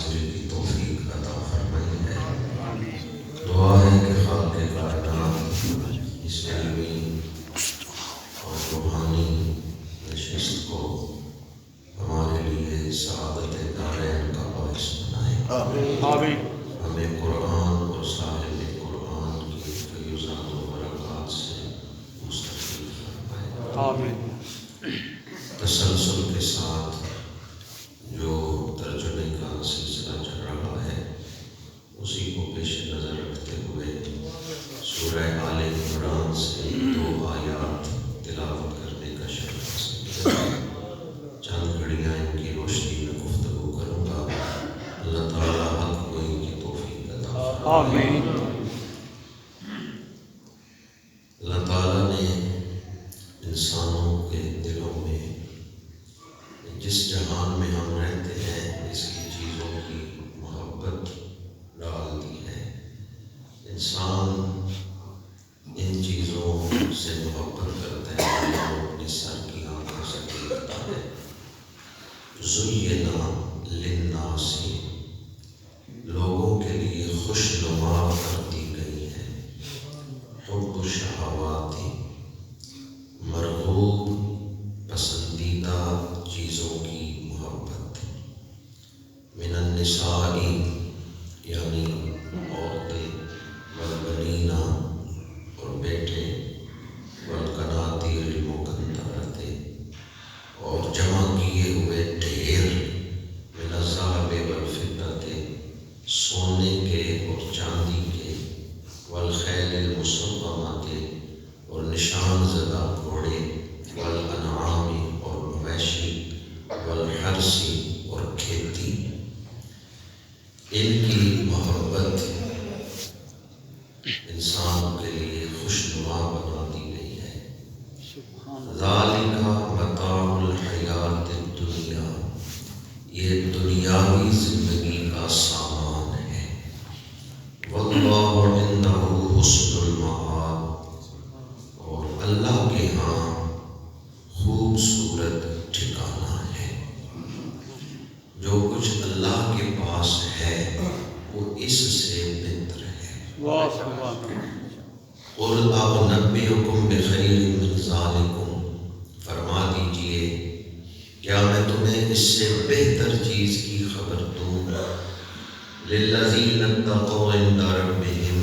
حاضری کی توفیق عطا فرمائی ہے۔ دعا ہے کہ خالق کائنات اس علمی اور روحانی نشست کو ہمارے لیے سعادت دارین کا باعث بنائے۔ آمین۔ ہمیں قرآن اور صاحب قرآن کی فیوزات و برکات سے مستفید فرمائے۔ آمین۔ تسلسل کے ساتھ جو ترجمے کا سلسلہ چل رہا ہے اسی کو پیش نظر رکھتے ہوئے سورہ آل عمران سے 2 آیات تلاوت کرنے کا شرف حاصل کیا۔ چند گھڑیاں ان کی روشنی میں گفتگو کروں گا۔ اللہ تعالیٰ حق گوئی کی توفیق عطا فرمائے۔ آمین۔ اللہ تعالیٰ نے انسانوں کے دلوں میں جس جہان میں ہم رہتے ہیں اس کی چیزوں کی محبت ڈال دی ہے۔ انسان ان چیزوں سے محبت کرتا ہے جو اپنے سر کی آنکھوں سے دیکھتا ہے۔ زُیِّنَ لِلنَّاسِ لوگوں کے لیے خوشنما کر دی گئی ہے۔ حب الشہوات مرغوب پسندیدہ چیزوں کی محبت۔ من النساء یعنی عورتیں، والبنین اور بیٹے، والقناطیر المقنطرۃ اور جمع کیے ہوئے ڈھیر، من الذہب والفضۃ سونے کے اور چاندی کے، والخیل المسومۃ اور نشان زدہ گھوڑے، والانعام اور مویشی، والحرث اور کھیتی، ان کی محبت انسان کے لیے خوشنما بنا دی گئی ہے۔ ذالک متاع الحیات الدنیا یہ دنیاوی زندگی کا سامان ہے۔ واللہ عندہ حسن المآب اور اللہ کے ہاں خوبصورت ٹھکانہ ہے۔ جو کچھ اللہ کے پاس ہے وہ اس سے بہتر ہے۔ قل اعنبئکم بخیر من ذالکم فرما دیجئے کیا میں تمہیں اس سے بہتر چیز کی خبر دوں؟ للذین اتقوا عند ربہم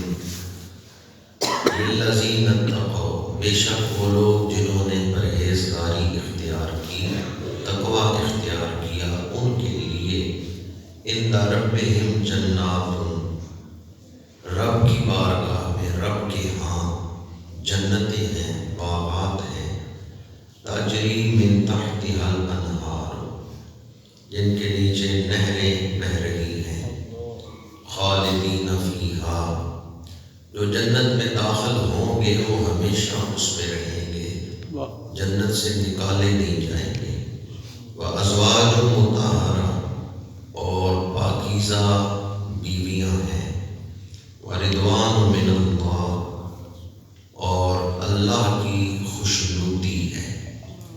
للذین اتقوا بے شک وہ لوگ جنہوں نے پرہیزگاری اختیار کی، تقوی اختیار کیا، ان کے لیے عند ربہم جنات رب کی بارگاہ میں، رب کے ہاں جنتیں ہیں، باغات ہیں، تجری من تحتها الانہار جن کے نیچے نہریں بہہ رہی ہیں، خالدین فیہا جو جنت میں داخل ہوں گے وہ ہمیشہ اس میں رہیں گے، جنت سے نکالے نہیں جائیں گے۔ وازواج مطہرہ اور پاکیزہ بیویاں ہیں، ورضوان من اللہ اور اللہ کی خوشنودی ہے۔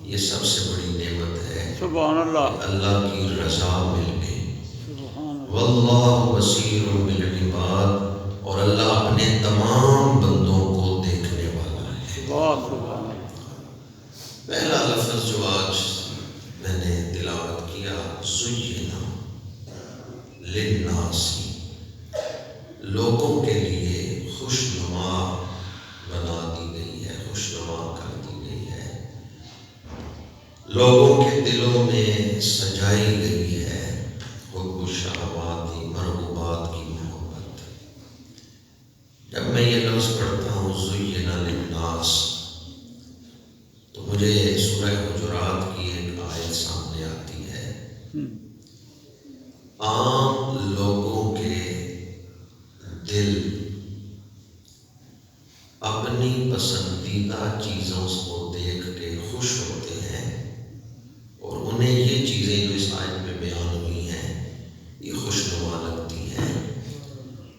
یہ سب سے بڑی نعمت ہے، سبحان اللہ، کہ اللہ کی رضا مل گئی۔ واللہ بصیر بالعباد اور اللہ اپنے تمام بندوں کو دیکھنے والا ہے۔ پہلا لفظ جو آج میں نے تلاوت کیا، زُیِّنَ للناس لوگوں کے لیے خوشنما بنا دی گئی ہے، خوشنما کر دی گئی ہے، لوگوں کے دلوں میں سجائی گئی ہے حب الشہوات مرغوبات کی محبت۔ جب میں یہ لفظ پڑھتا ہوں زُیِّنَ للناس تو مجھے سورہ حجرات کی ایک آیت سامنے آتی ہے۔ عام لوگوں کے دل اپنی پسندیدہ چیزوں کو دیکھ کے خوش ہوتے ہیں اور انہیں یہ چیزیں جو اس آیت میں بیان ہوئی ہیں یہ خوشنما لگتی ہیں،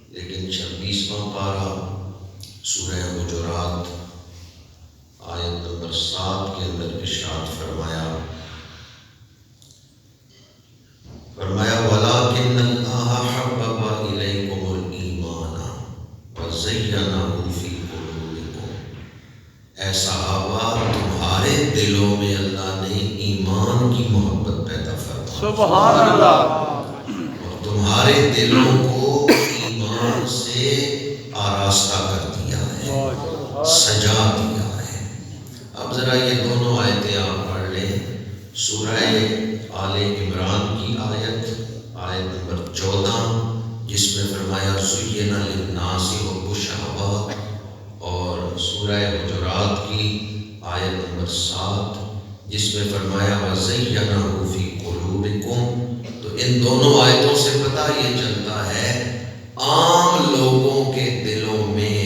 لیکن 26واں پارہ سورہ حجرات آیت نمبر 7 کے اندر ارشاد فرمایا وَلَٰكِنَّ سبحان اللہ، اور تمہارے دلوں کو ایمان سے آراستہ کر دیا ہے، سجا دیا ہے۔ اب ذرا یہ دونوں آیتیں آپ پڑھ لیں۔ سورہ آل عمران کی آیت نمبر 14 جس میں فرمایا زُیِّنَ لِلنَّاسِ حُبُّ الشَّهَوَاتِ، اور سورہ حجرات کی آیت نمبر 7 جس میں فرمایا وَزَيَّنَهُ فِي قُلُوبِكُمْ۔ تو ان دونوں آیتوں سے پتہ یہ چلتا ہے عام لوگوں کے دلوں میں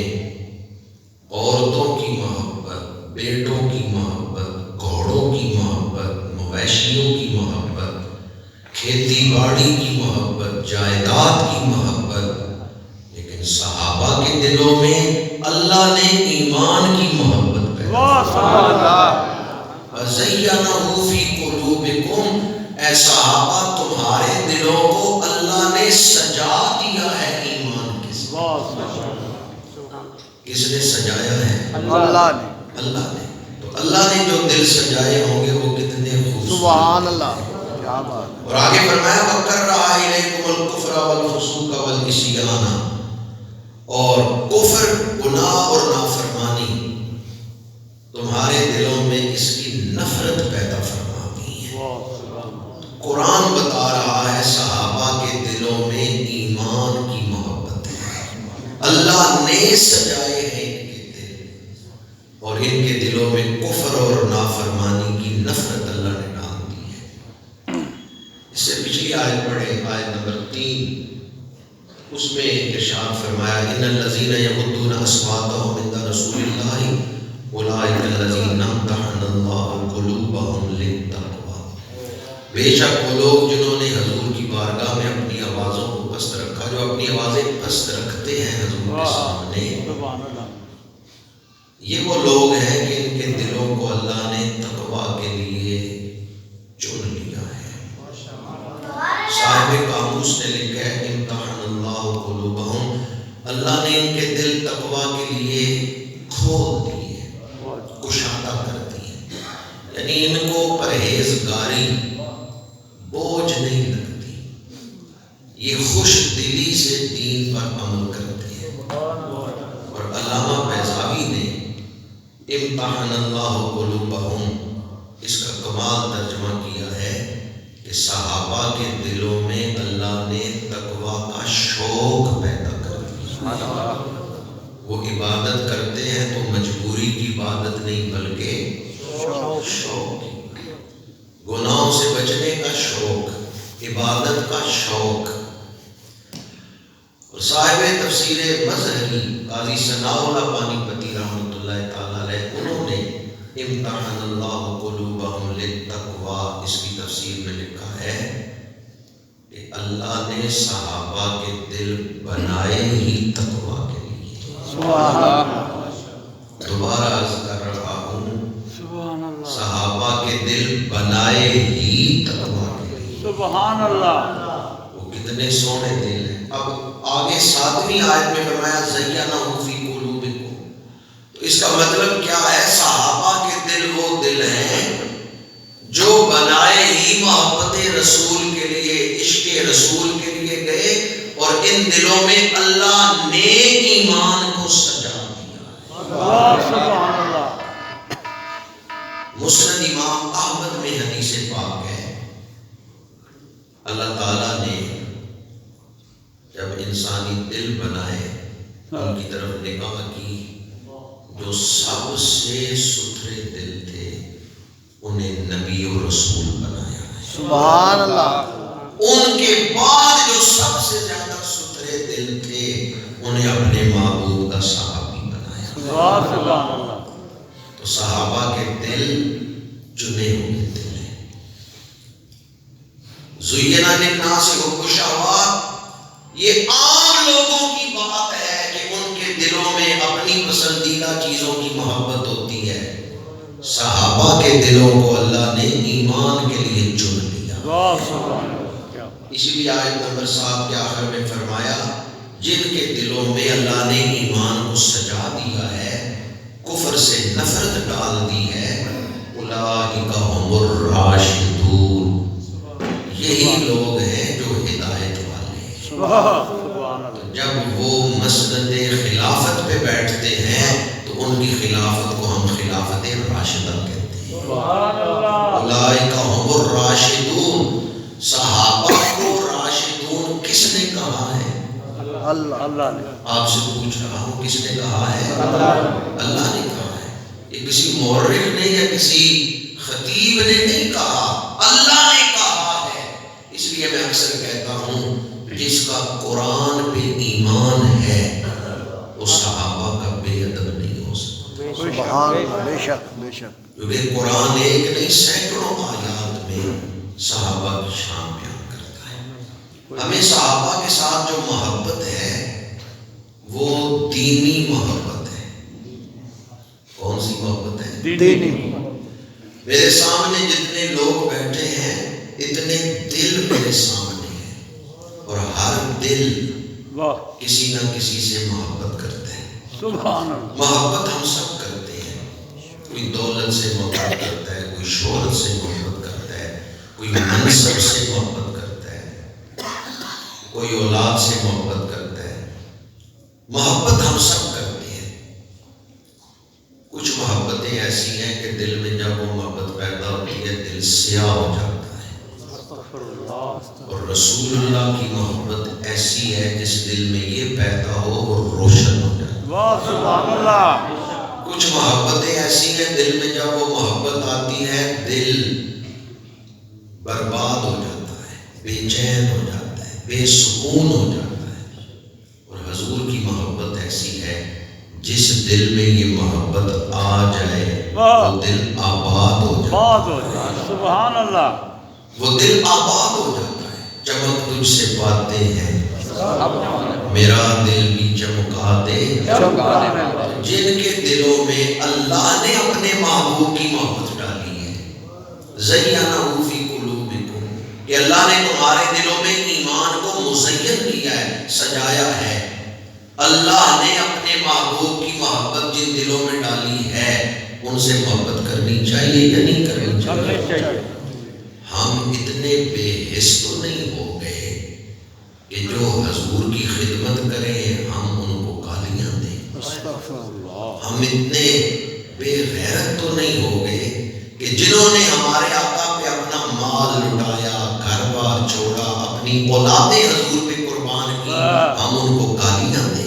عورتوں کی محبت، بیٹوں کی محبت، گھوڑوں کی محبت، مویشیوں کی محبت، کھیتی باڑی کی محبت، جائیداد کی محبت، لیکن صحابہ کے دلوں میں اللہ نے ایمان کی محبت پیدا کی۔ وَزَيَّنَهُ فِي قُلُوبِكُمْ، اے صحابہ تمہارے دلوں کو اللہ نے سجا دیا ہے ایمان کے ساتھ۔ کس نے سجایا ہے؟ اللہ نے۔ اللہ نے۔ تو اللہ نے جو دل سجائے ہوں گے وہ کتنے خوبصورت۔ سبحان اللہ، کیا بات ہے۔ اور آگے فرمایا وَكَرَّهَ إِلَيْكُمُ الْكُفْرَ وَالْفُسُوقَ وَالْعِصْيَانَ، اور کفر، گناہ اور نافرمانی تمہارے دلوں میں اس کی نفرت پیدا فرما دی ہے۔ قرآن بتا رہا ہے صحابہ کے دلوں میں ایمان کی محبت ہے، اللہ نے سجائے ہیں ان کے دل، اور ان کے دلوں میں کفر اور نافرمانی کی نفرت اللہ نے ڈال دی ہے۔ اس سے پچھلی آیت پڑھیں، آیت نمبر 3، اس میں ارشاد فرمایا ان الذین یغضون اصواتهم عند رسول اللہ اولئک الذین امتحن اللہ قلوبهم للتقوی۔ بے شک وہ لوگ جنہوں نے حضور کی بارگاہ میں اپنی آوازوں کو پست رکھا، جو اپنی آوازیں پست رکھتے ہیں حضور کے سامنے، یہ وہ لوگ ہیں کہ ان کے دلوں کو اللہ نے تقوی کے لیے چن لیا ہے۔ صاحب قاموس نے لکھا ہے امتحن اللہ قلوبہم، اللہ نے ان کے دل تقوی کے لیے کھول دیے، کشادہ کر دیے، یعنی ان کو پرہیزگاری بوجھ نہیں لگتی، یہ خوش دلی سے دین پر عمل کرتے ہیں۔ اور علامہ بیضاوی نے امتحن اللہ قلوبہم اس کا کمال ترجمہ کیا ہے کہ صحابہ کے دلوں میں اللہ نے تقوی کا شوق پیدا کر دیا۔ وہ عبادت کرتے ہیں تو مجبوری کی عبادت نہیں بلکہ شوق، گناہوں سے بچنے کا شوق، عبادت کا شوق۔ اور صاحب تفسیر مظہری قاضی ثناء اللہ پانی پتی رحمۃ اللہ تعالیٰ علیہ، انہوں نے امتحن اللہ قلوبہم للتقوی اس کی تفسیر میں لکھا ہے کہ اللہ نے صحابہ کے دل بنائے ہی تقوی کے لیے۔ دوبارہ عرض کر رہا ہوں، صحابہ کے دل بنائے ہی تقوی کے لیے۔ سبحان اللہ، وہ کتنے سونے دل ہیں۔ اب آگے 7ویں آیت میں فرمایا زَيَّنَهُ فِي قُلُوبِكُمْ، تو اس کا مطلب کیا ہے؟ صحابہ کے دل وہ دل ہیں جو بنائے ہی محبت رسول کے لیے، عشق رسول کے لیے گئے، اور ان دلوں میں اللہ نے ایمان کو سجا دیا۔ سبحان اللہ۔ مسند امام احمد میں حدیث پاک ہے، اللہ تعالیٰ نے جب انسانی دل بنائے ان کی طرف نگاہ کی، جو سب سے ستھرے دل تھے انہیں نبی و رسول بنایا ہے۔ سبحان اللہ۔ ان کے بعد جو سب سے زیادہ ستھرے دل تھے انہیں اپنے معبود کا صحابی بنایا۔ سبحان اللہ۔ تو صحابہ کے دل چنے ہوئے دل ہیں۔ زُیِّنَ لِلنَّاسِ حُبُّ الشَّهَوَاتِ، یہ عام لوگوں کی بات ہے کہ ان کے دلوں میں اپنی پسندیدہ چیزوں کی محبت ہوتی ہے، صحابہ کے دلوں کو اللہ نے ایمان کے لیے چن لیا۔ اسی لیے آیت نمبر 7 کے آخر میں فرمایا جن کے دلوں میں اللہ نے ایمان کو سجا دیا ہے، کفر سے نفرت ڈال دی ہے، اولئک ھم الراشدون، یہی لوگ ہیں جو ہدایت والے ہیں۔ سبحان اللہ۔ جب وہ مسند خلافت پہ بیٹھتے ہیں تو ان کی خلافت کو ہم خلافت راشدہ کہتے ہیں۔ سبحان اللہ۔ اولئک هم الراشدون، صحابہ کو راشدون کس نے کہا ہے؟ اللہ نے۔ آپ سے پوچھ رہا ہوں کس نے کہا ہے؟ اللہ نے کہا ہے۔ یہ کسی مورخ نے یا کسی خطیب نے نہیں کہا، اللہ نے کہا ہے۔ اس لیے میں اکثر کہتا ہوں جس کا قرآن پہ ایمان ہے وہ صحابہ کا بے ادب نہیں ہو سکتا۔ سبحان اللہ۔ بے شک بے شک۔ کیونکہ قرآن ایک نہیں سینکڑوں آیات میں صحابہ کی شان بیان کرتا ہے۔ ہمیں صحابہ کے ساتھ جو محبت ہے وہ دینی محبت ہے۔ کون سی محبت ہے؟ دینی۔ میرے سامنے جتنے لوگ بیٹھے ہیں اتنے دل میرے سامنے ہیں، اور ہر دل واہ کسی نہ کسی سے محبت کرتا ہے۔ سبحان اللہ۔ محبت ہم سب کرتے ہیں، کوئی دولت سے محبت کرتا ہے، کوئی شہرت سے محبت کرتا ہے، کوئی منصب سے محبت کرتا ہے، کوئی اولاد سے محبت کرتا ہے۔ محبت ہم سب کرتے ہیں۔ کچھ محبتیں ایسی ہیں کہ دل میں جب وہ محبت پیدا ہوتی ہے دل سیاہ ہو جاتا ہے، اور رسول اللہ کی محبت ایسی ہے جس دل میں یہ پیدا ہو وہ روشن ہو جاتا ہے۔ واہ سبحان اللہ۔ کچھ محبتیں ایسی ہیں دل میں جب وہ محبت آتی ہے دل برباد ہو جاتا ہے، بے چین ہو جاتا ہے، بے سکون ہو جاتا ہے۔ اور حضور کی محبت ایسی ہے جس دل میں یہ محبت آ جائے وہ دل آباد ہو جاتا ہے۔ بات ہو جائے۔ سبحان اللہ۔ وہ دل آباد ہو جاتا ہے۔ چمک تجھ سے پاتے ہیں میرا دل بھی چمکا دے، جن کے دلوں میں اللہ نے اپنے محبوب کی محبت ڈالی ہے۔ زینہ فی قلوبکم، کہ اللہ نے تمہارے دلوں میں ایمان کو مزین کیا ہے، سجایا ہے۔ اللہ نے اپنے محبوب کی محبت جن دلوں میں ڈالی ہے ان سے محبت کرنی چاہیے یا نہیں کرنی چاہیے؟ ہم اتنے بے حس تو نہیں ہو گئے کہ جو حضور کی خدمت کریں ہم ان کو گالیاں دیں۔ ہم اتنے بے غیرت تو نہیں ہو گئے کہ جنہوں نے ہمارے آقا پہ اپنا مال لٹایا، گھر بار چھوڑا، اپنی اولادیں حضور پہ قربان کی، ہم ان کو گالیاں دیں۔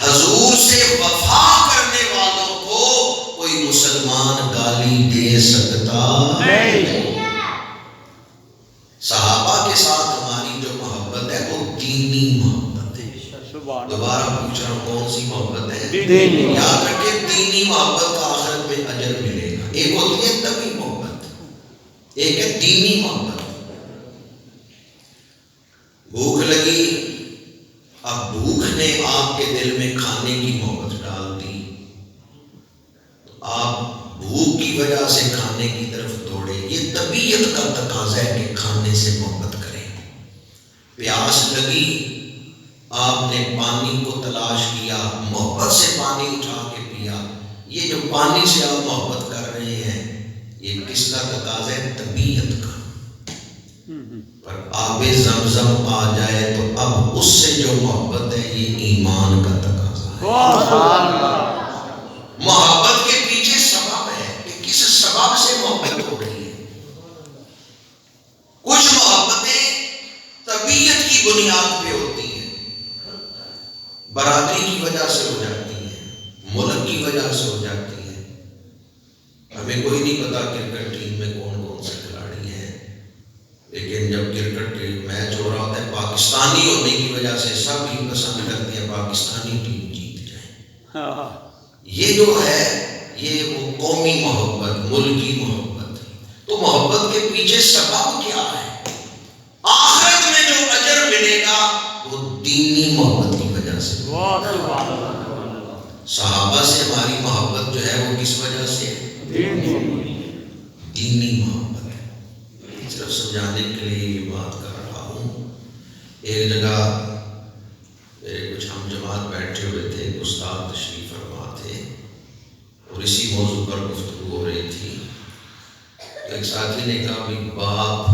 حضور سے وفا کرنے والوں کو کوئی مسلمان گالی دے سکتا نہیں۔ صحابہ کے ساتھ ہماری جو محبت ہے وہ دینی محبت ہے۔ دوبارہ پوچھ رہا ہوں کون سی محبت ہے؟ دینی۔ یاد رکھیں دینی محبت کا آخرت میں اجر ملے گا۔ ایک ہوتی ہے طبی محبت، ایک ہے دینی محبت۔ بھوک لگی، اب بھوک نے آپ کے دل میں کھانے کی محبت ڈال دی، تو آپ بھوک کی وجہ سے کھانے کی طرف دوڑے۔ یہ طبیعت کا تقاضا ہے کہ کھانے سے محبت کریں۔ پیاس لگی، آپ نے پانی کو تلاش کیا، محبت سے پانی اٹھا کے پیا۔ یہ جو پانی سے آپ محبت کر رہے ہیں یہ کس کا تقاضا ہے؟ طبیعت کا۔ پر آب زمزم آ جائے تو اب اس سے جو محبت ہے یہ ایمان کا تقاضا ہے۔ محبت کے پیچھے سبب ہے کہ کس سبب سے محبت ہو رہی ہے۔ کچھ محبتیں طبیعت کی بنیاد پہ ہوتی ہیں، برادری کی وجہ سے ہو جاتی ہیں، ملک کی وجہ سے ہو جاتی ہیں۔ ہمیں کوئی نہیں پتا کرکٹ ٹیم میں کون کون سے کھلاڑی ہیں، لیکن جب کرکٹ میچ ہو رہا ہوتا ہے پاکستانی ہونے کی وجہ سے سب ہی پسند کرتے ہیں پاکستانی ٹیم جیت جائے۔ یہ جو ہے یہ وہ قومی محبت، ملکی محبت۔ تو محبت کے پیچھے سبب کیا ہے؟ آخرت میں جو اجر ملے گا وہ دینی محبت کی وجہ سے۔ صحابہ سے ہماری محبت جو ہے وہ کس وجہ سے؟ دینی محبت۔ صرف سمجھانے کے لیے یہ بات کر رہا ہوں۔ ایک جگہ میرے کچھ ہم جماعت بیٹھے ہوئے تھے، ایک استاد تشریف فرما تھے اور اسی موضوع پر گفتگو ہو رہی تھی۔ ایک ساتھی نے کہا بھی باپ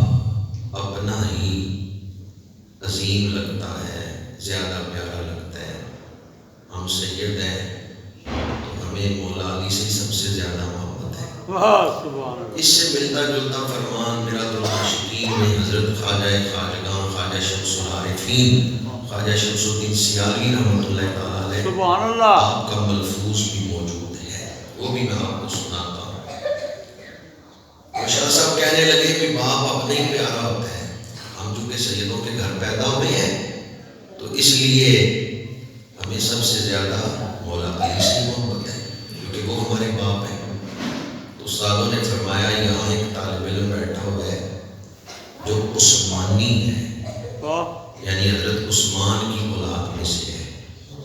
اس سے ملتا جلتا فرمان میرات العاشقین میں حضرت خواجہ خواجگاں خواجہ شمس العارفین خواجہ شمس الدین سیالی رحمۃ اللہ تعالیٰ علیہ سبحان اللہ آپ کا ملفوظ بھی موجود ہے، وہ بھی میں آپ کو سناتا ہوں۔ شاہ صاحب کہنے لگے کہ باپ اپنے ہی پیارا ہوتا ہے، ہم چونکہ سیدوں کے گھر پیدا ہوئے ہیں تو اس لیے ہمیں سب سے زیادہ مولا علی سے محبت ہے کیونکہ وہ ہمارے باپ ہیں۔ تو استادوں نے فرمایا یہاں ایک طالب علم بیٹھا ہوا ہے جو عثمانی ہے، یعنی حضرت عثمان کی اولاد میں سے ہے۔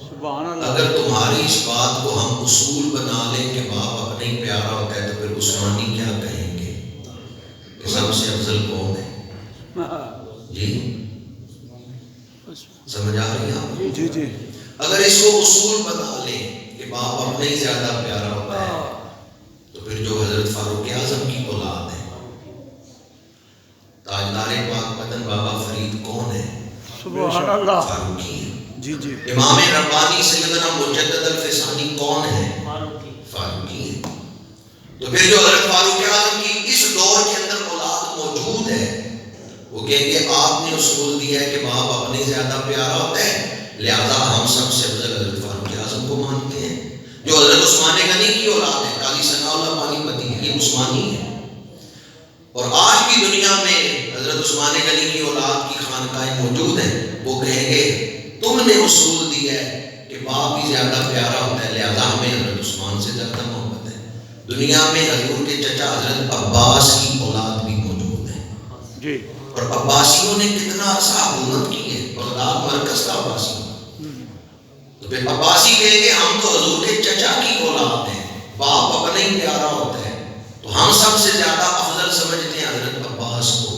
سبحان اللہ۔ اگر تمہاری اس بات کو ہم اصول بنا لیں کہ باپ اپنے ہی پیارا ہوتا ہے تو پھر عثمانی کیا کہیں گے کہ سب سے افضل کون ہے؟ جی سمجھ آ رہی ہے آپ؟ جی جی اگر اس کو اصول بنا لیں کہ باپ اپنے ہی زیادہ پیارا ہوتا ہے تو پھر جو حضرت فاروق اعظم کی اولاد ہے، تاجدار پاک مدن بابا فرید کون ہے؟ سبحان اللہ۔ فاروقی ہے۔ جی جی امام ربانی سیدنا مجدد الفسانی کون ہے؟ فاروقی ہے۔ تو پھر جو حضرت فاروق اعظم کی اس دور کے اندر اولاد موجود ہے وہ کہیں گے آپ نے اصول دیا ہے کہ باپ اپنے زیادہ پیارا ہوتا ہے لہذا ہم سب سے افضل حضرت فاروق اعظم کو مانتے ہیں۔ جو حضرت عثمان غنی کی اولاد ہے، قاضی ثناء اللہ پانی پتی، یہ عثمانی ہے۔ اور آج بھی دنیا میں حضرت عثمان غنی کی اولاد کی خانقاہیں موجود ہیں، وہ کہیں گے تم نے اصول دیا ہے کہ باپ ہی زیادہ پیارا ہوتا ہے لہذا ہمیں حضرت عثمان سے زیادہ محبت ہے۔ دنیا میں حضور کے چچا حضرت عباس کی اولاد بھی موجود ہے جی اور عباسیوں نے کتنا عرصہ حکومت کی ہے، بغداد مرکز تھا عباسی۔ تو پھر عباسی کہیں گے ہم تو حضور کے چچا کی اولاد ہیں، باپ اپنے ہی پیارا ہوتا ہے تو ہم سب سے زیادہ افضل سمجھتے ہیں حضرت عباس کو۔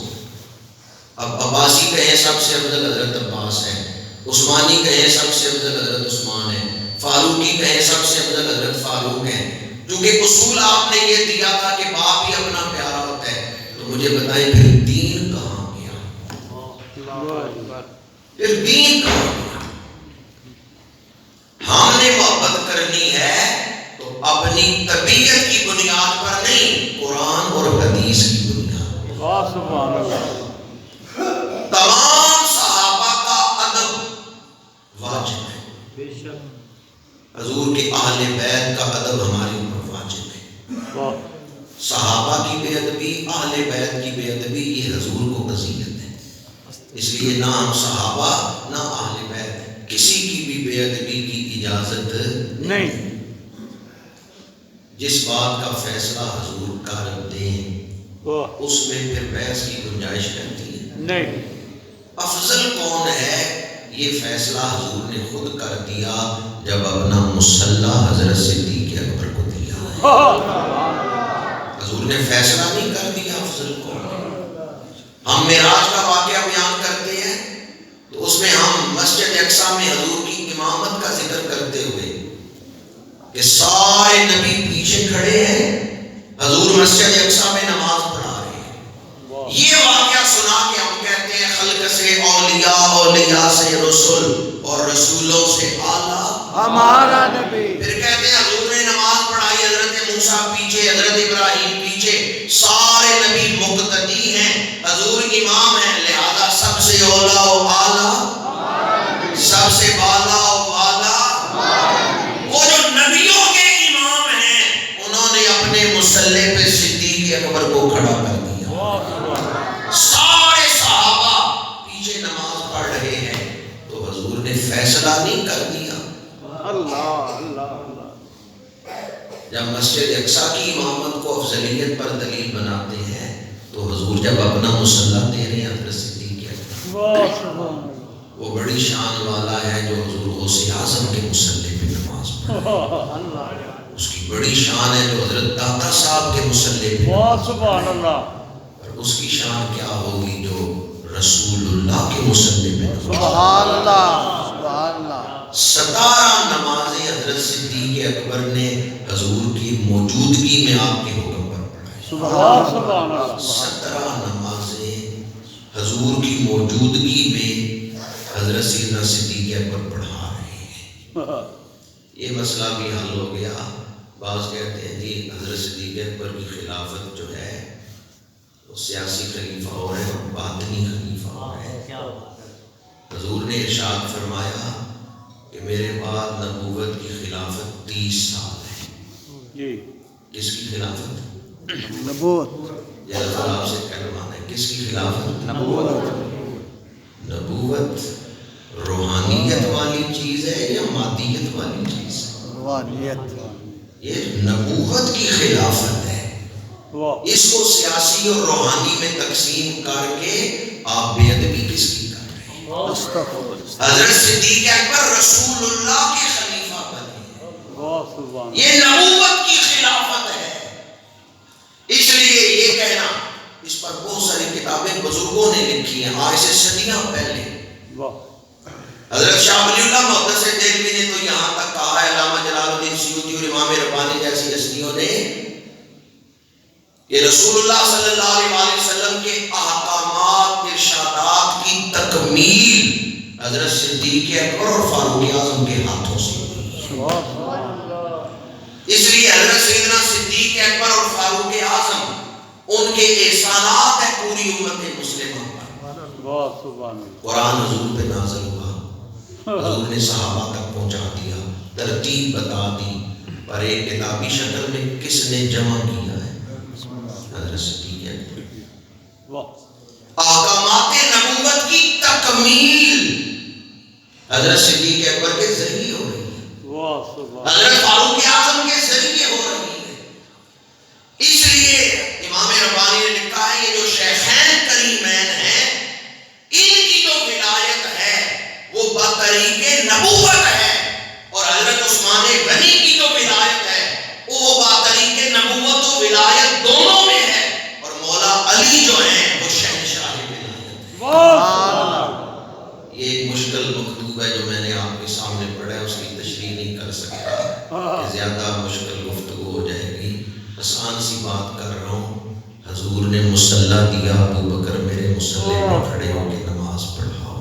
اب عباسی کہیں سب سے افضل حضرت عباس ہے، عثمانی کہیں سب سے افضل حضرت عثمان ہے، فاروقی کہیں سب سے افضل حضرت فاروق ہے۔ کیونکہ اصول آپ نے یہ دیا تھا کہ باپ ہی اپنا پیارا ہوتا ہے، تو مجھے بتائیں پھر دین کہاں گیا؟ پھر دین کہاں گیا؟ ہم نے محبت کرنی ہے تو اپنی طبیعت کی بنیاد پر نہیں، قرآن اور حدیث کی بنیاد پر۔ سبحان اللہ۔ تمام صحابہ کا ادب واجب ہے، حضور کے اہل بیت کا ادب ہمارے اوپر واجب ہے۔ صحابہ کی بے ادبی، اہل بیت کی بے ادبی یہ حضور کو اذیت ہے، اس لیے نہ ہم صحابہ نہ اہل بیت کسی کی بھی بے ادبی کی اجازت نہیں۔ جس بات کا فیصلہ حضور کر دیں اس میں پھر بحث کی گنجائش رہتی ہے نہیں۔ افضل کون ہے یہ فیصلہ حضور نے خود کر دیا جب اپنا مصلی حضرت صدیق اکبر کو دیا۔ حضور نے فیصلہ نہیں کر دیا افضل کو۔ ہم معراج کا واقعہ بیان کرتے ہیں تو اس میں ہم مسجد اقصیٰ میں حضور کی امامت کا ذکر کرتے ہوئے کہ سارے نبی پیچھے کھڑے ہیں، حضور مسجد اقصیٰ میں نماز پڑھا رہے ہیں، یہ واقعہ سنا کے ہم کہتے ہیں خلق سے اولیاء، اولیاء سے رسول اور رسولوں سے اعلیٰ ہمارا نبی۔ پھر کہتے ہیں حضور نے نماز پڑھائی، حضرت موسیٰ پیچھے، حضرت ابراہیم پیچھے، سارے نبی مقتدی ہیں، حضور امام ہیں لہذا سب سے اولیاء و اعلیٰ، سب سے بالا و اعلیٰ۔ وہ جو نبیوں کے امام ہیں انہوں نے اپنے مصلی پہ صدیق اکبر کو کھڑا کر دیا، سارے صحابہ پیچھے نماز پڑھ رہے ہیں تو حضور نے فیصلہ نہیں کر دیا۔ اللہ اللہ اللہ۔ جب مسجد اقصیٰ کی امامت کو افضلیت پر دلیل بناتے ہیں تو حضور جب اپنا مصلی دے رہے ہیں حضرت صدیق اکبر، وہ بڑی شان والا ہے جو حضور غوث اعظم کے مصلی پہ نماز پڑھے، اس کی بڑی شان ہے جو حضرت داتا صاحب کے مصلی پہ نماز سبحان اللہ۔ اور اس کی شان کیا ہوگی جو رسول اللہ کے مصلی پہ نماز پڑھے۔ سبحان اللہ سبحان اللہ۔ 17 نمازیں حضرت صدیق اکبر نے حضور کی موجودگی میں آپ کے حکم پر پڑھائی۔ سبحان اللہ۔ 17 نمازیں حضور کی موجودگی میں حضرت سیدنا صدیق اکبر پڑھا رہے ہیں۔ یہ مسئلہ بھی حل ہو گیا۔ بعض کہتے ہیں جی حضرت صدیق اکبر کی خلافت جو ہے تو سیاسی خلیفہ ہو رہے ہیں اور باطنی خلیفہ ہو رہے ہیں۔ حضور نے ارشاد فرمایا کہ میرے بعد نبوت کی خلافت 30 سال ہے۔ جی کس کی خلافت؟ نبوت یہ اللہ آپ سے کہلوانا ہے، کس کی خلافت؟ نبوت نبوت روحانیت والی چیز ہے یا مادیت والی چیز ہے؟ روحانیت یہ نبوت کی خلافت ہے۔ اس کو سیاسی اور روحانی میں تقسیم کر کے آپ بے ادبی کس کی کر رہے ہیں؟ حضرت صدیق اکبر رسول اللہ کے خلیفہ بنے، یہ نبوت کی خلافت ہے۔ اس لیے یہ کہنا، اس پر بہت ساری کتابیں بزرگوں نے لکھی ہیں آج سے صدیاں پہلے۔ حضرت شاہ ولی اللہ محدث دہلوی نے تو یہاں تک کہا ہے، علامہ جلال الدین سیوطی اور امام ربانی جیسی ہستیوں نے، کہ رسول اللہ صلی اللہ علیہ وسلم کے احکامات ارشادات کی تکمیل حضرت صدیق اکبر اور فاروق اعظم کے ہاتھوں سے ہوئی۔ اس لیے حضرت سیدنا صدیق اکبر اور فاروق اعظم ان کے احسانات ہیں پوری امت مسلمہ پر۔ قرآن حضور پہ نازل ہوا، حضور نے صحابہ تک پہنچا دیا، ترتیب بتا دی، پر ایک کتابی شکل میں کس نے جمع کیا ہے؟ حضرت صدیق اکبر۔ احکامات نبوت کی تکمیل حضرت صدیق اکبر کے ذریعے ہو رہی ہے، حضرت فاروق اعظم کے ذریعے ہو رہی ہے۔ اس لیے امام ربانی نے لکھا ہے یہ جو شیخین کریمین ہیں، ان کی جو ولایت ہے وہ بطریق نبوت ہے، اور حضرت عثمان غنی کی جو ولایت ہے وہ بطریق نبوت و ولایت دونوں میں ہے، اور مولا علی جو ہیں وہ شہنشاہ ولایت ہے۔ یہ ایک مشکل مکتوب ہے جو میں نے آپ کے سامنے پڑھا ہے، اس کی تشریح نہیں کر سکتا کہ زیادہ مشکل گفتگو ہو جائے گی، آسان سی بات کر رہا ہوں۔ حضور نے مصلی دیا، ابو بکر میرے مصلی میں کھڑے ہو کے نماز پڑھاؤ۔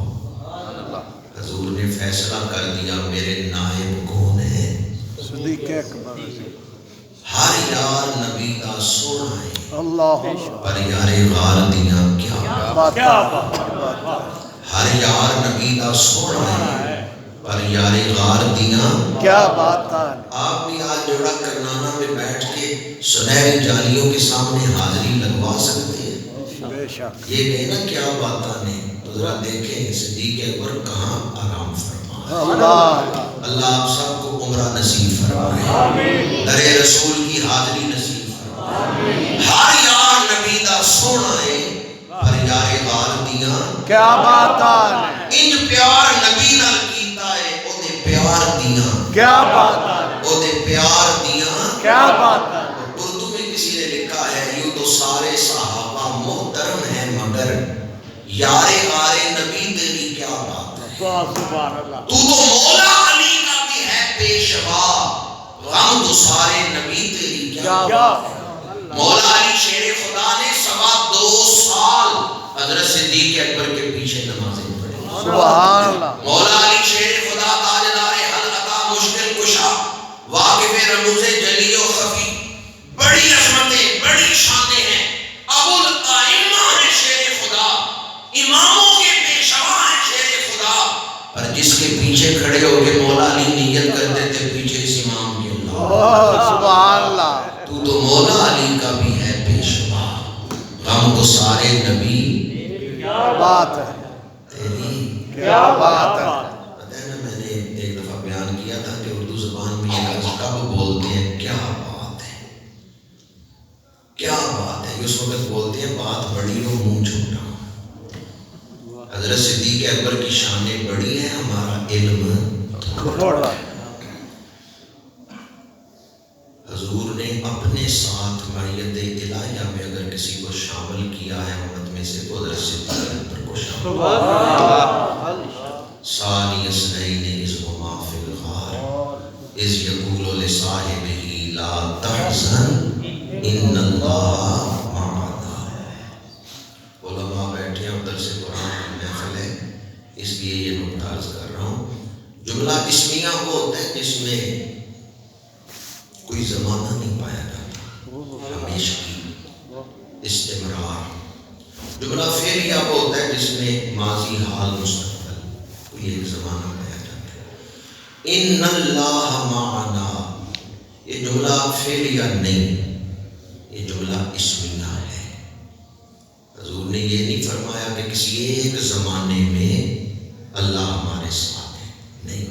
حضور نے فیصلہ کر دیا میرے نائب کون ہیں؟ صدیق اکبر۔ ہر یار نبی دا سونا ہے، اللہ پر یار غار دیاں کیا بات، ہر یار نبی دا سونا ہے، پر یار غار دیاں کیا بات ہے۔ آپ بھی آج جوڑا کرنانا میں بیٹھ کے سنہری جالیوں کے سامنے حاضری لگوا سکتے ہیں؟ بے شک۔ یہ کہنا کیا باتاں نے، تو ذرا دیکھیں صدیق اکبر کہاں آرام فرما۔ اللہ آپ سب کو عمرہ نصیب فرمائے، در رسول کی حاضری نصیب فرمائے۔ ہر یار نبی دا سونا ہے، پر یار غار دیاں کیا بات ہے۔ انج پیار نبی نال کیتا ہے، او دے پیار دیاں کیا بات ہے۔ او دے پیار دیاں کیا بات ہے۔ اردو میں کسی نے لکھا ہے، یوں تو سارے صحابہ محترم ہیں مگر یار غار نبی تیری کیا بات ہے۔ سبحان اللہ۔ تو مولا علی کا بھی ہے پیشوا، غم تو سارے نبی تیری کیا بات ہے۔ مولا علی شیر خدا نے 2.25 سال حضرت صدیق اکبر کے پیچھے نمازیں پڑھی۔ سبحان اللہ۔ مولا علی شیر خدا تاجدار حل عطا مشکل کشا، واقف رموز جلی و خفی، بڑی عظمتیں بڑی شانیں ہیں، ابو الائمہ ہیں شیر خدا، اماموں کے پیشوا ہیں شیر خدا، پر جس کے پیچھے کھڑے ہو کے مولا علی نیت کرتے تھے پیچھے اس امام کے اللہ، سبحان اللہ۔ تو مولا علی کا بھی ہے پیشوا، غم تو سارے نبی کیا بات ہے۔ تیری کیا بات ہے۔ پتہ ہے نا، میں نے ایک دفعہ بیان کیا تھا کہ اردو زبان میں یہ لفظ کب بولتے ہیں کیا بات ہے، کیا بات ہے، اس وقت بولتے ہیں بات بڑی ہو منہ چھوٹا۔ حضرت صدیق اکبر کی شانیں بڑی ہیں، ہمارا علم تھوڑا۔ حضور نے اپنے ساتھ معیت الہیہ میں اگر کسی کو شامل کیا ہے امت میں سے تو حضرت صدیق اکبر کو شامل ثانی اثنین اذ ہما فی الغار اذ یقول لصاحبہ لا تحزن ان اللہ معنا۔ علماء بیٹھے ہیں، درس قرآن کی محفل ہے، اس لیے یہ نقطہ عرض کر رہا ہوں۔ جملہ اسمیہ وہ ہوتا ہے جس میں کوئی زمانہ نہیں پایا جاتا، ہمیشہ استمرار، جملہ فعلیہ وہ ہوتا ہے جس میں ماضی، حال، مستقبل کوئی ایک زمانہ پایا جاتا ہے۔ ان اللہ معنا، یہ جملہ فعلیہ نہیں، یہ جملہ اسمیہ ہے۔ حضور نے یہ نہیں فرمایا کہ کسی ایک زمانے میں اللہ ہمارے ساتھ ہے، نہیں،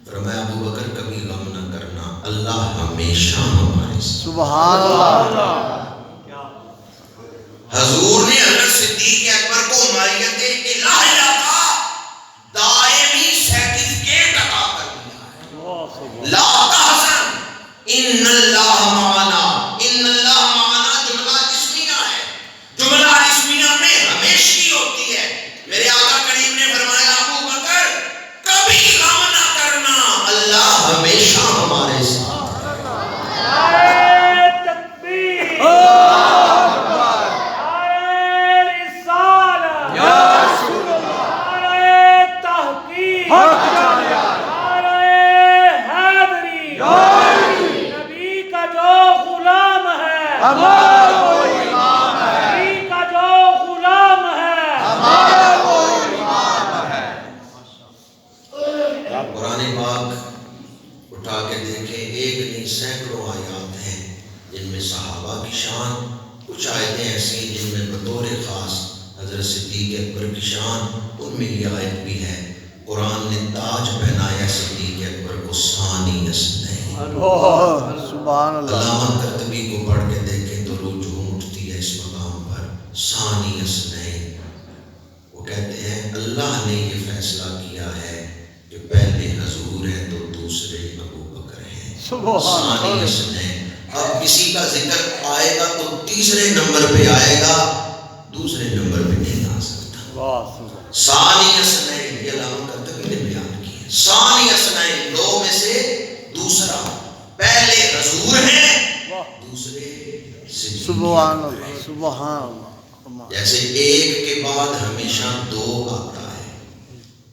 فرمایا ابو بکر کبھی غم نہ کرنا، اللہ ہمیشہ ہمارے ساتھ۔ سبحان اللہ۔ حضور نے حضرت صدیق اکبر کو معیت الہیہ کا دائمی سرٹیفکیٹ عطا کر دیا ہے۔ لا تحزن ان اللہ معنا، ان اللہ معنا جملہ اسمیہ ہے، جملہ اسمیہ میں ہمیشہ ہوتی ہے۔ میرے آقا کریم نے فرمایا ابو بکر کبھی غم نہ کرنا، اللہ ہمیشہ ہمارے ساتھ۔ قرآن پاک اٹھا کے دیکھیں، ایک نہیں سینکڑوں آیات ہیں جن میں صحابہ کی شان، کچھ آیتیں ایسی ہیں جن میں بطور خاص حضرت صدیق اکبر کی شان، ان میں یہ آیت بھی ہے۔ قرآن نے تاج پہنایا صدیق اکبر کو ثانی اثنین۔ سبحان اللہ۔ علامہ قرطبی کو پڑھ کے دیکھیں تو روح جھوم اٹھتی ہے اس مقام پر، ثانی اثنین۔ وہ کہتے ہیں اللہ نے یہ فیصلہ کیا ہے کہ پہلے حضور ہے تو دوسرے ابو بکر ہیں، ثانی اثنین۔ اب کسی کا ذکر آئے گا تو تیسرے نمبر پہ آئے گا، دوسرے نمبر پہ نہیں آ سکتا۔ ثانی اثنین، یہ علامہ قرطبی نے بیان کیا، ثانی اثنین، دو میں سے دوسرا، پہلے حضور ہیں دوسرے صدیق۔ سبحان اللہ، سبحان اللہ۔ جیسے ایک کے بعد ہمیشہ دو آتا ہے،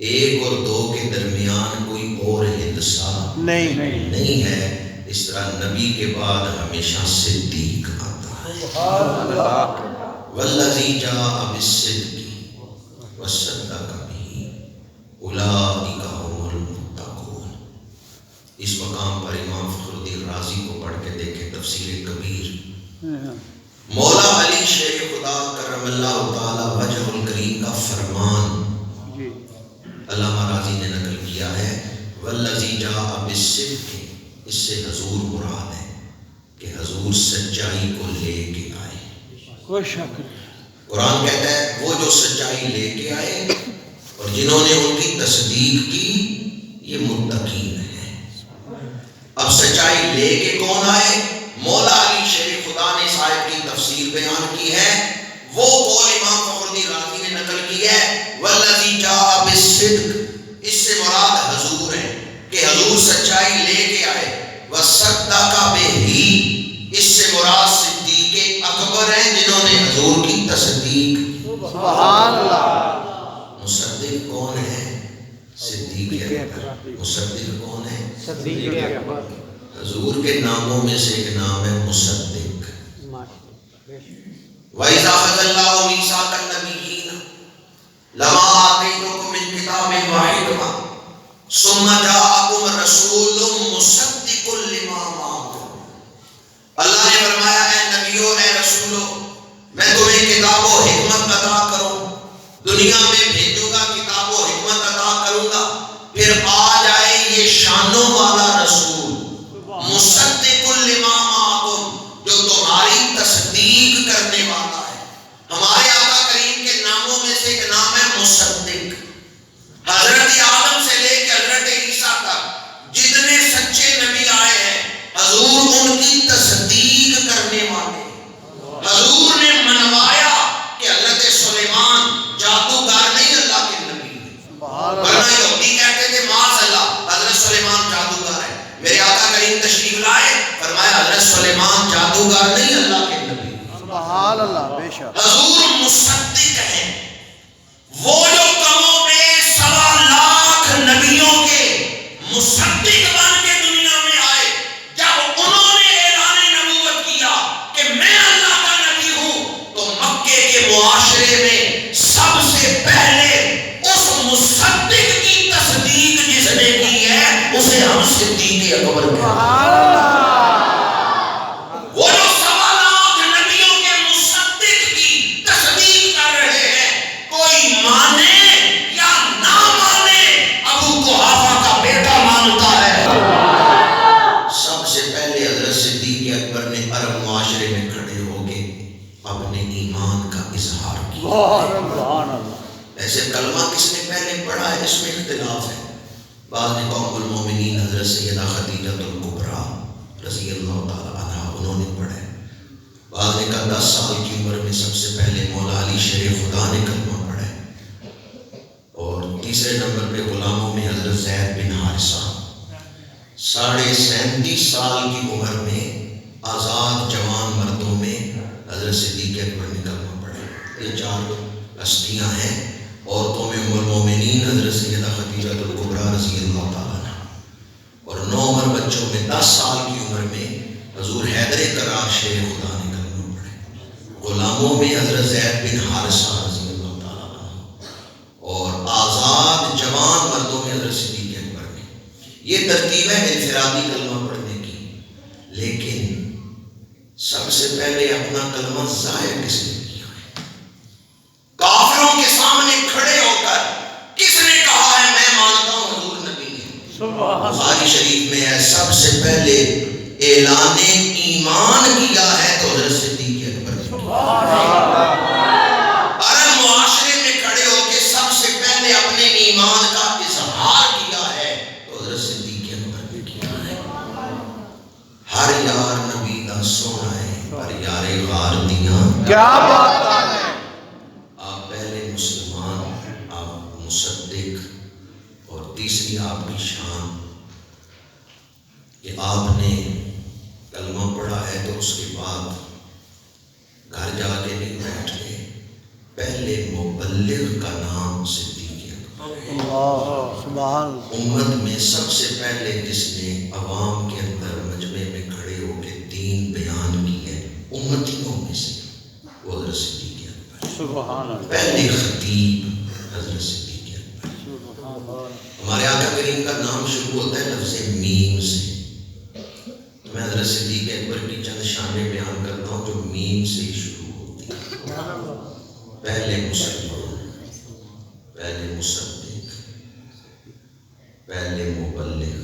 ایک اور دو کے درمیان کوئی اور حصہ نہیں ہے، اس طرح نبی کے بعد ہمیشہ صدیق آتا ہے۔ والذی جاء بالصدق وصدق بہ اولئک هم المتقون۔ اس مقام پر امام فخر الدین رازی کو پڑھ کے دیکھیں، تفسیر کبیر۔ مولا علی شیر خدا کرم اللہ تعالی وجہ الکریم کا فرمان علامہ رازی نے نقل کیا ہے، والذی جاء بالصدق، اس سے حضور مراد ہے کہ حضور سچائی کو لے کے آئے۔ قرآن کہتا ہے وہ جو سچائی لے کے آئے اور جنہوں نے ان کی تصدیق کی یہ متقین ہیں۔ اب سچائی لے کے کون آئے؟ مولا علی شیر خدا نے اس آیت کی تفسیر بیان کی ہے، وہ قول امام فخر الدین رازی نے نقل کی ہے، والذی جاء بالصدق، اس سے مراد حضور ہیں کہ حضور سچائی لے کے آئے، وصدق بہ، اس سے مراد صدیق اکبر ہیں جنہوں نے حضور کی تصدیق۔ سبحان اللہ۔ مصدق کون ہے؟ صدیق اکبر۔ مصدق کون ہے؟ صدیق اکبر۔ حضور کے ناموں میں سے ایک نام ہے مصدق۔ وَإِذَا أَخَذَ اللَّهُ مِيثَاقَ النَّبِيِّينَ لَمَا آتَيْتُكُم مِّن كِتَابٍ وَحِكْمَةٍ ثُمَّ جَاءَكُمْ رَسُولٌ مُصَدِّقٌ لِّمَا مَعَكُمْ۔ اللہ نے فرمایا اے نبیوں، اے رسولوں، میں تمہیں کتاب و حکمت عطا کروں، دنیا میں بھیجوں گا، کتاب و حکمت عطا کروں گا، پھر آ جائے یہ شانوں والا رسول مصدق لما معکم، جو تمہاری تصدیق کرنے والا ہے۔ ہمارے آقا کریم کے ناموں میں سے ایک نام ہے مصدق۔ حضرت آدم سے لے کے حضرت عیسیٰ تک جتنے سچے نبی آئے ہیں حضور ان کی تصدیق کرنے والے۔ حضور نے منوایا کہ حضرت سلیمان جادوگر نہیں، اللہ کے نبی ہیں، ورنہ یہودی کہتے تھے معاذ اللہ حضرت سلیمان جادوگر ہے۔ میرے آقا کریم تشریف لائے، فرمایا حضرت سلیمان جادوگر نہیں، اللہ کے نبی۔ سبحان اللہ، بے شک۔ حضور مصدق ہیں، وہ جو کم و بیش 1.25 لاکھ اسے ہم صدیق اکبر کہتے ہیں۔ وہ جو 1.25 لاکھ نبیوں کے مصدق کی تصدیق کر رہے ہیں، کوئی مانے یا نہ مانے، ابو قحافہ کا بیٹا مانتا ہے۔ سب سے پہلے حضرت صدیق اکبر نے عرب معاشرے میں کھڑے ہو کے اپنے ایمان کا اظہار کیا۔ ایسے کلمہ کس نے پہلے پڑھا ہے، اس میں اختلاف ہے۔ بعض نے ام المومنین حضرت سیدہ خدیجہ الکبریٰ رضی اللہ تعالی عنہا انہوں نے پڑھے۔ بعض نے کہا 10 سال کی عمر میں سب سے پہلے مولا علی شیر خدا نے کلمہ پڑھے، اور تیسرے نمبر پہ غلاموں میں حضرت زید بن حارثہ 37.5 سال کی عمر میں آزاد جوان مردوں میں حضرت صدیق اکبر نے کلمہ پڑھے۔ یہ 4 ہستیاں ہیں۔ عورتوں میں ام المومنین حضرت سیدہ خدیجہ الکبریٰ رضی اللہ تعالیٰ عنہ، اور 9 عمر بچوں میں 10 سال کی عمر میں حضور حیدر کرار شیر خدا نے کلمہ پڑھے۔ غلاموں میں حضرت زید بن حارثہ رضی اللہ تعالیٰ عنہ، اور آزاد جوان مردوں میں حضرت صدیق اکبر نے۔ یہ ترتیب ہے انفرادی کلمہ پڑھنے کی، لیکن سب سے پہلے اپنا کلمہ ظاہر کس نے کیا ہے؟ کافروں کے سامنے کھڑے ہو کر کس نے کہا ہے میں مانتا ہوں حضور نبی نے؟ بخاری شریف میں ہے سب سے پہلے اعلان ایمان کیا ہے تو حضرت صدیق اکبر نے کیا۔ عرب معاشرے میں کھڑے ہو کے سب سے پہلے اپنے ایمان کا اظہار کیا ہے تو حضرت صدیق اکبر نے کیا ہے۔ ہر یار نبی دا سونا ہے پر یار غار دیاں کیا بات ہے۔ آپ پہلے مسلمان، آپ مصدق، اور تیسری آپ کی شان کہ آپ نے کلمہ پڑھا ہے تو اس کے بعد گھر جا کے نہیں بیٹھ گئے، پہلے مبلغ کا نام صدیق اکبر۔ اللہ سبحان اللہ۔ امت میں سب سے پہلے جس نے عوام کے اندر مجمع میں کھڑے ہو کے دین بیان کی ہے امتیوں میں سے، وہ حضرت صدیق اکبر۔ سبحان اللہ۔ پہلے خطیب حضرت صدیق اکبر۔ ہمارے آقا کریم کا نام شروع ہوتا ہے لفظ میم سے۔ میں حضرت صدیق اکبر کی چند شانیں بیان کرتا ہوں جو میم سے ہی شروع ہوتی ہیں۔ پہلے مسلمان، پہلے مصدق، پہلے مبلغ،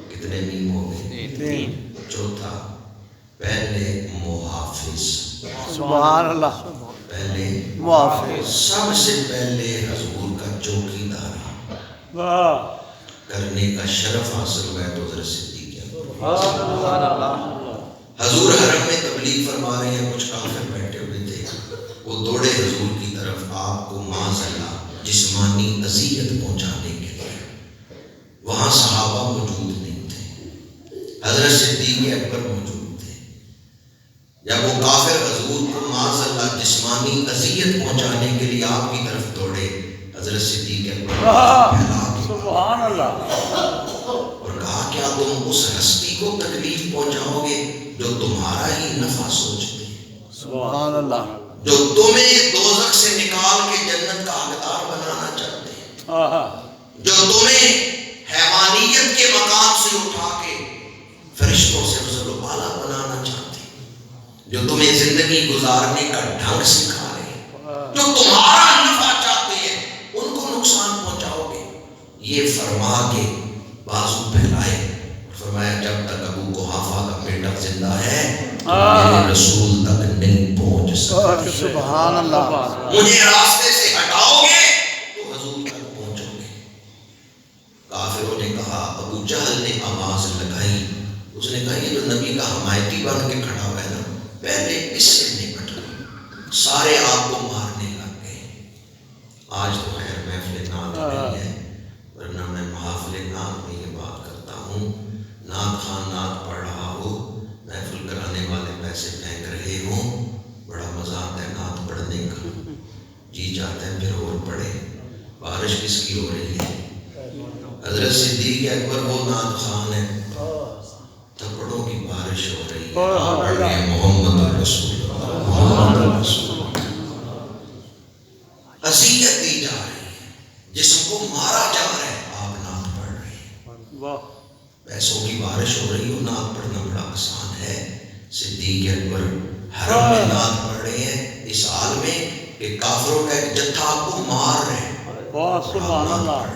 کتنے میم ہو گئے؟ چوتھا پہلے محافظ، سبحان اللہ۔ پہلے محافظ، سب سے پہلے حضور کا چوکیدار کرنے کا شرف حاصل ہوا ہے تو حضرت صدیق اکبر۔ حضور حرم میں تبلیغ فرما رہے ہیں، کچھ کافر بیٹھے ہوئے تھے، وہ دوڑے حضور کی طرف آپ کو معاذ اللہ جسمانی اذیت پہنچانے کے لیے۔ وہاں صحابہ موجود نہیں تھے، حضرت صدیق اکبر موجود تھے۔ جب وہ کافر حضور کو معاذ اللہ جسمانی اذیت پہنچانے کے لیے آپ کی طرف دوڑے، حضرت صدیق اکبر سبحان اللہ، اور کہا کیا تم اس ہستی کو تکلیف پہنچاؤ گے جو تمہارا ہی نفع سوچتے ہیں، سبحان اللہ، جو تمہیں دوزخ سے نکال کے جنت کا حقدار بنانا چاہتے ہیں، جو تمہیں حیوانیت کے مقام سے اٹھا کے فرشتوں سے افضل و اعلیٰ بنانا چاہتے ہیں، جو تمہیں زندگی گزارنے کا ڈھنگ سکھا رہے ہیں، جو تمہارا نفع چاہتے ہیں، ان کو نقصان پہنچاؤ گے۔ یہ فرما کے بازو پھیلائے اور فرمایا جب تک ابو قحافہ کا بیٹا زندہ ہے تو میرے رسول تک نہیں پہنچ سکتے۔ سبحان اللہ، مجھے راستے سے ہٹاؤ گے تو حضور تک پہنچو گے۔ کافروں نے کہا، ابو جہل نے آواز لگائی، اس نے کہا یہ جو نبی کا حمایتی بن کے کھڑا ہوا ہے نا، پہلے اس سے نپٹ لو، سارے آپ کو مارنے لگ گئے۔ آج تو خیر محفل نعت نہیں ہے، ورنہ میں محافل نعت میں یہ بات کرتا ہوں، نعت خان نعت پڑھ رہا ہو، محفل کرانے والے پیسے پھینک رہے ہوں، بڑا مزہ آتا ہے نعت پڑھنے کا، جی چاہتے ہیں پھر اور پڑھے۔ بارش کس کی ہو رہی ہے؟ حضرت صدیق اکبر وہ نعت خان ہے، تھپڑوں کی بارش ہو رہی ہے، آپ پڑھیں محمد رسول اللہ، محمد رسول اللہ۔ اذیت دی جا رہی ہے، جسم کو مارا جا رہا ہے، آپ نعت پڑھ رہے ہیں۔ واہ پیسوں کی بارش ہو رہی ہو، نعت پڑھنا بڑا آسان ہے۔ صدیق اکبر حرم میں نعت پڑھ رہے ہیں اس حال میں کہ کافروں کا ایک جتھا آپ کو مار رہے ہیں، واہ سبحان اللہ۔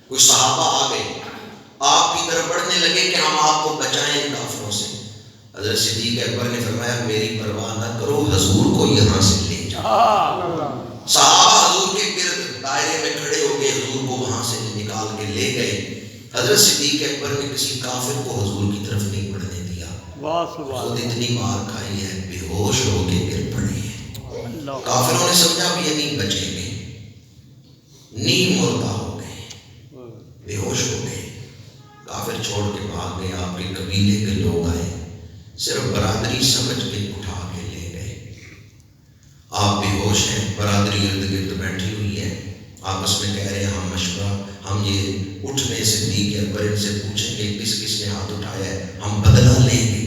کوئی صحابہ آ گئے، آپ کی طرف بڑھنے لگے کہ ہم آپ کو بچائیں ان کافروں سے۔ حضرت صدیق اکبر نے فرمایا میری پرواہ نہ کرو، حضور کو یہاں سے لے جاؤ۔ صحابہ حضور کے گرد دائرے میں کھڑے ہو گئے، حضور کو وہاں سے نکال کے لے گئے۔ حضرت صدیق اکبر نے کسی کافر کو حضور کی طرف نہیں بڑھنے دیا، خود اتنی مار کھائی ہے بے ہوش ہو کے گر پڑے ہیں۔ کافروں نے سمجھا بھی یہ نہیں بچیں گے، نیم مردہ ہو گئے، بے ہوش ہو گئے۔ کافر چھوڑ کے بھاگ گئے، آپ کے قبیلے کے لوگ آئے، صرف برادری سمجھ کے اٹھا کے لے گئے۔ آپ بے ہوش ہیں، برادری ارد گرد بیٹھی ہوئی ہے، آپس میں کہہ رہے ہیں ہم مشورہ، ہم یہ اٹھنے صدیق اکبر ان سے پوچھیں گے کس کس نے ہاتھ اٹھایا ہے، ہم بدلہ لیں گے۔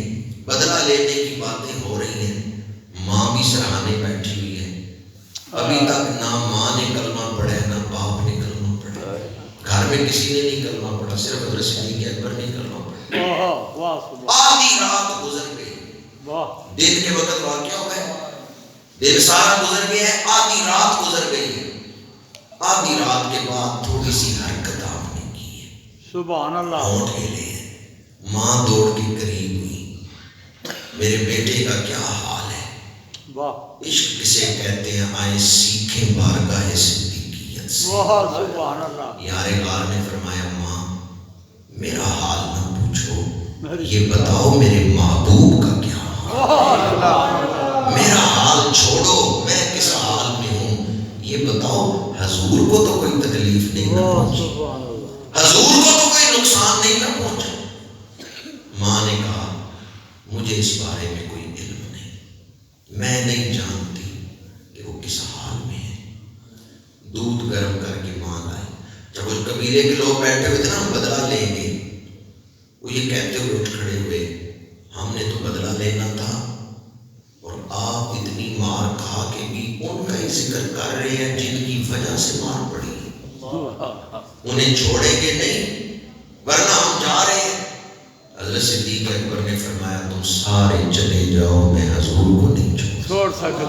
بدلہ لینے کی باتیں ہو رہی ہیں، ماں بھی سرہانے بیٹھی ہوئی ہے، ابھی تک نہ ماں نے کلمہ پڑھا ہے نہ باپ نے کلمہ پڑھا ہے، گھر میں کسی نے نہیں کلمہ پڑھا، صرف حضرت صدیق اکبر نے کلمہ پڑھا۔ آدھی رات گزر گئی، دن کے وقت واقعہ ہوا ہے، دن سارا گزر گیا ہے، آدھی رات گزر گئی ہے۔ آدھی رات کے بعد تھوڑی سی حرکت آپ نے کی ہے، سبحان اللہ۔ ہونٹ ہلے ہیں، ماں دوڑ کے قریب ہوئی، میرے بیٹے کا کیا حال ہے؟ عشق کسے کہتے ہیں، آئے سیکھیں بارگاہ صدیقیت سے۔ سبحان اللہ۔ یار غار نے فرمایا ماں میرا حال نہ پوچھو، یہ بتاؤ میرے محبوب کا کیا حال، میرا حال چھوڑو میں کس حال میں ہوں، یہ بتاؤ حضور کو تو کوئی تکلیف نہیں نہ پہنچی، حضور کو تو کوئی نقصان نہیں نہ پہنچا۔ ماں نے کہا مجھے اس بارے میں کوئی علم نہیں، میں نہیں جانتی کہ وہ کس حال میں ہے۔ دودھ گرم کر کے ماں لائی، جب اس قبیلے کے لوگ بیٹھے ہوئے تھے نا ہم بدلہ لیں گے، وہ یہ کہتے ہوئے اٹھ کھڑے ہوئے ہم نے تو بدلہ لینا تھا اور آپ اتنی مار کھا کے بھی ان کا ہی ذکر کر رہے ہیں جن کی وجہ سے مار پڑی، انہیں چھوڑیں گے نہیں ورنہ ہم جا رہے ہیں۔ حضرت صدیق اکبر نے فرمایا تم سارے چلے جاؤ، میں حضور کو نہیں چھوڑ سکتا۔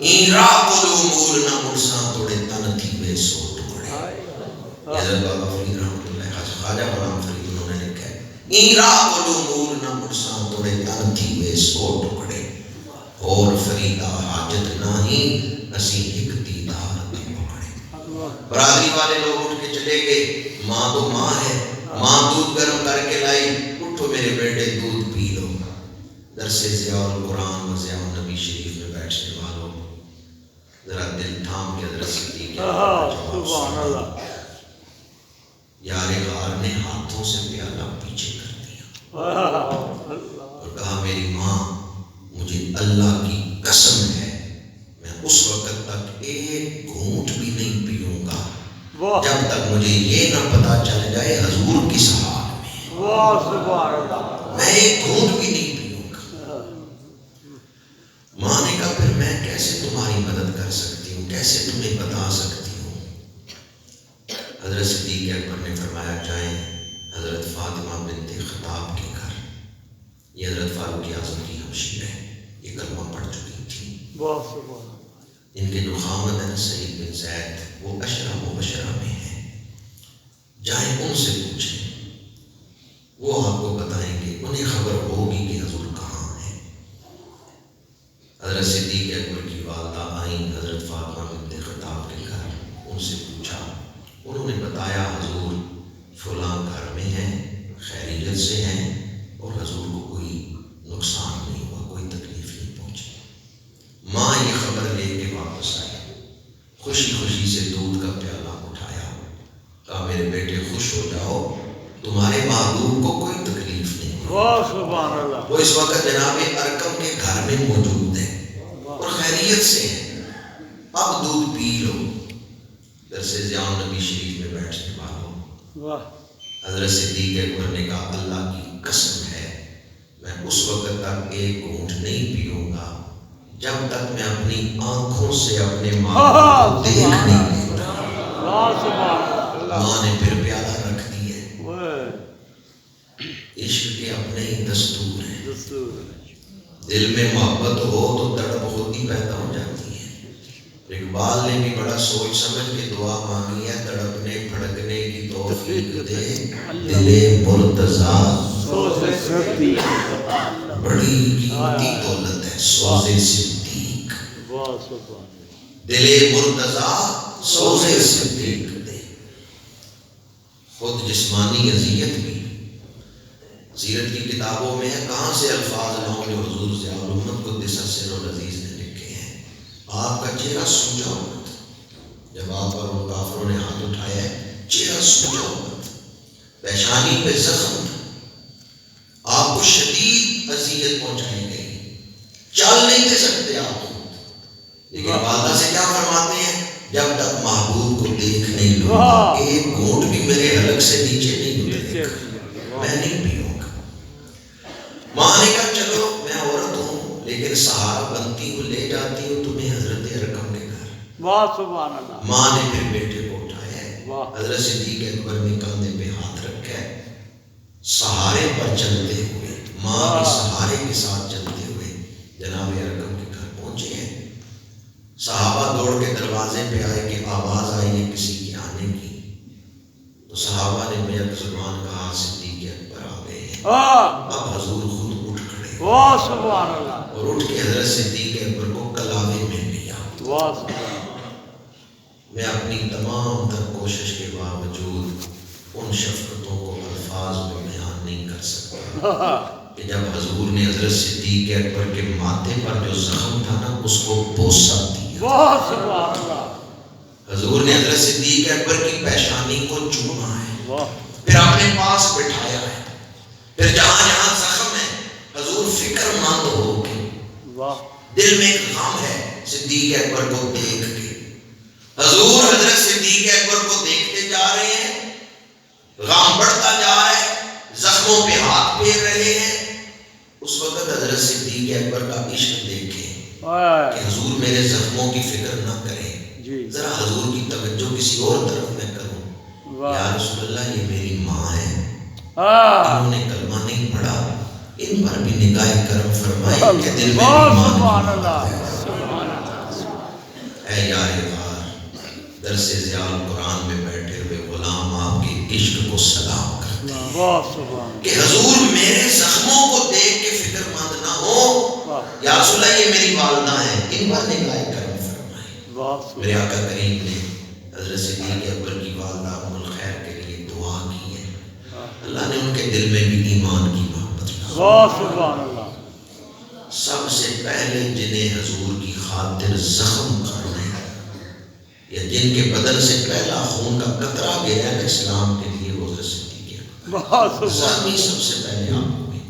ایرا کلو مول نہ مرساں توڑے تن تھی بے سو ٹکڑے۔ حضرت بابا فرید رحمۃ اللہ خواجہ غلام فرید انہوں نے لکھا ہے ایرا کلو مول نہ مرساں توڑے تن تھی بے سو ٹکڑے، اور فریدہ حاجت نہیں اسی ایک دیدار تے پکڑے۔ برادری والے لوگ اٹھ کے چلے گئے، ماں تو ماں ہے، ماں دودھ گرم کر کے لائی، اٹھو میرے بیٹے دودھ پی لو۔ درس ضیاء القرآن و ضیاء النبی شریف میں بیٹھنے والوں ذرا دل تھام کے حضرت صدیق سبحان اللہ۔ یار غار نے ہاتھوں سے پیالہ پیچھے کر دیا اور کہا میری ماں مجھے اللہ کی قسم ہے میں اس وقت تک ایک گھونٹ بھی نہیں پیوں گا جب تک مجھے یہ نہ پتا چل جائے حضور کس حال میں، میں ایک گھونٹ بھی نہیں پیوں گا۔ ماں نے کہا پھر میں کیسے تمہاری مدد کر سکتی ہوں، کیسے تمہیں بتا سکتی ہوں؟ حضرت صدیق اکبر نے فرمایا جائیں حضرت فاطمہ بنت خطاب کے گھر، یہ حضرت فاروق اعظم کی ہمشیر ہے، یہ کلمہ پڑھ چکی تھی، ان کے جو خامد ہیں سعید بن زید وہ عشرہ مبشرہ میں ہیں، جائیں ان سے پوچھیں وہ آپ کو بتائیں گے، انہیں خبر ہوگی کہ حضور کہاں ہے۔ حضرت صدیق اکبر کی والدہ آئیں حضرت فاطمہ بنت خطاب کے گھر، ان سے پوچھا، انہوں نے بتایا حضور فلاں گھر میں ہیں، خیریت سے ہیں اور حضور کو کوئی نقصان نہیں ہوا، کوئی تکلیف نہیں پہنچی۔ ماں یہ خبر لے کے واپس آئی، خوشی خوشی سے دودھ کا پیالہ اٹھایا، کہا میرے بیٹے خوش ہو جاؤ، تمہارے محبوب کو کوئی تکلیف نہیں ہوئی، وہ اس وقت جناب ارقم کے گھر میں موجود ہے اور خیریت سے ہیں، اب دودھ پی لو۔ درس ضیاء النبی شریف میں بیٹھنے والوں حضرت صدیق اکبر نے کہا اللہ کی قسم ہے میں اس وقت تک ایک گھونٹ نہیں پیوں گا جب تک میں اپنی آنکھوں سے اپنے محبوب کو دیکھ نہیں لیتا۔ ماں نے پھر پیالہ رکھ دی ہے، دل میں محبت ہو تو تڑپ خود ہی پیدا ہو جاتی ہے۔ اقبال نے بھی بڑا سوچ سمجھ کے دعا مانگی ہے، تڑپنے پھڑکنے کی توفیق دے دل مرتضیٰ، بڑی قیمتی دولت ہے سوز صدیق، دل مرتضیٰ سوز صدیق دے۔ خود جسمانی اذیت بھی سیرت کی کتابوں میں ہے، کہاں سے الفاظ لاؤں جو حضور ضیاء الامت قدس سرہ العزیز نے لکھے ہیں۔ آپ کا چہرہ سوجا ہوا تھا جب آپ پر وہ کافروں نے ہاتھ اٹھایا ہے، چہرہ سوجا ہوا تھا، پیشانی پہ زخم تھا، آپ کو شدید اذیت پہنچائی گئی، چل نہیں دے سکتے آپ خود، لیکن والدہ سے کیا فرماتے ہیں، جب تک محبوب کو دیکھ نہیں لوں گا ایک گھونٹ بھی میرے حلق سے نیچے نہیں اترے گا، میں نہیں پیوں گا۔ ماں نے کہا چلو میں عورت ہوں لیکن سہارا بنتی ہوں، لے جاتی ہوں تمہیں حضرت ارقم کے گھر۔ ماں نے پھر بیٹے کو اٹھایا ہے، حضرت صدیق اکبر نے کاندھے پہ ہاتھ رکھا ہے، سہارے پر چلتے ہوئے، ماں کے سہارے کے ساتھ چلتے ہوئے جناب ارقم کے گھر پہنچے ہیں۔ صحابہ دوڑ کے دروازے پہ آئے کہ آواز آئی ہے کسی کے آنے کی، تو صحابہ نے بیک زبان کہا صدیق اکبر آ گئے ہیں۔ اب حضور خود اٹھ کھڑے اور اٹھ کے حضرت صدیق اکبر کو کلاوے میں لیا۔ میں اپنی تمام تر کوشش کے باوجود ان شفقتوں کو الفاظ میں بیان نہیں کر سکتا کہ جب حضور نے حضرت صدیق اکبر کے ماتھے پر جو زخم تھا نا اس کو بوسہ دیا، حضور نے حضرت صدیق اکبر کی پیشانی کو چوما ہے، پھر اپنے پاس بٹھایا ہے، پھر جہاں جہاں زخم ہے حضور فکر مند ہو کے، دل میں ایک غم ہے صدیق اکبر کو دیکھ کے، حضور حضرت صدیق اکبر کو دیکھتے جا رہے ہیں، غم بڑھتا جا رہا ہے، زخموں پہ ہاتھ پھیر رہے ہیں۔ اس وقت حضرت صدیق اکبر کا عشق دیکھیں کہ حضور میرے زخموں کی فکر نہ کریں، ذرا حضور کی توجہ کسی اور طرف میں کروں، یا رسول اللہ یہ میری ماں ہے، انہوں نے کلمہ نہیں پڑھا، ان پر بھی نگاہ کرم فرمائی کہ دل میں ایمان کی بات ہے۔ اے یار غار، درس ضیاء القرآن میں بیٹھے ہوئے غلام آپ کے عشق کو سلام کرتے ہیں کہ حضور میرے زخموں کو دیکھ کے فکر مند نہ ہو، یا رسول اللہ یہ میری والدہ ہیں، ان پر نگاہ کرم فرمائے۔ میرے آقا کریم نے حضرت صدیق اکبر کی والدہ ام الخیر کے لیے دعا کی ہے، اللہ نے ان کے دل میں بھی ایمان کی محبت ڈالی۔ سب سے پہلے جنہیں حضور کی خاطر زخم کرنا ہے یا جن کے بدن سے پہلا خون کا قطرہ گیا ہے اسلام کے لیے، وہ حضرت صدیق اکبر زخمی سب سے پہلے آپ ہوئے۔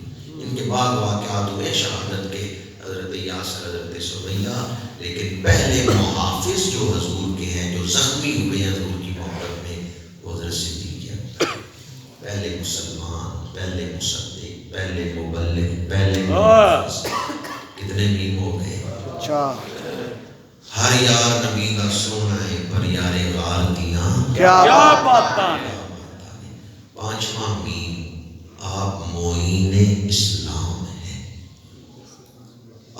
ان کے بعد واقعات ہوئے شہادت کے، حضرت یاسر، حضرت سمیہ، لیکن پہلے محافظ جو حضور کے ہیں، جو زخمی ہوئے ہیں حضور کی محبت میں، وہ حضرت صدیق اکبر، پہلے مسلمان، پہلے مصدق، پہلے مبلغ، پہلے محافظ۔ کتنے میم ہو گئے؟ ہر یار نبی دا سونا ہے پر یار غار دیاں کیا باتاں۔ پانچواں میم، آپ معین اسلام ہیں،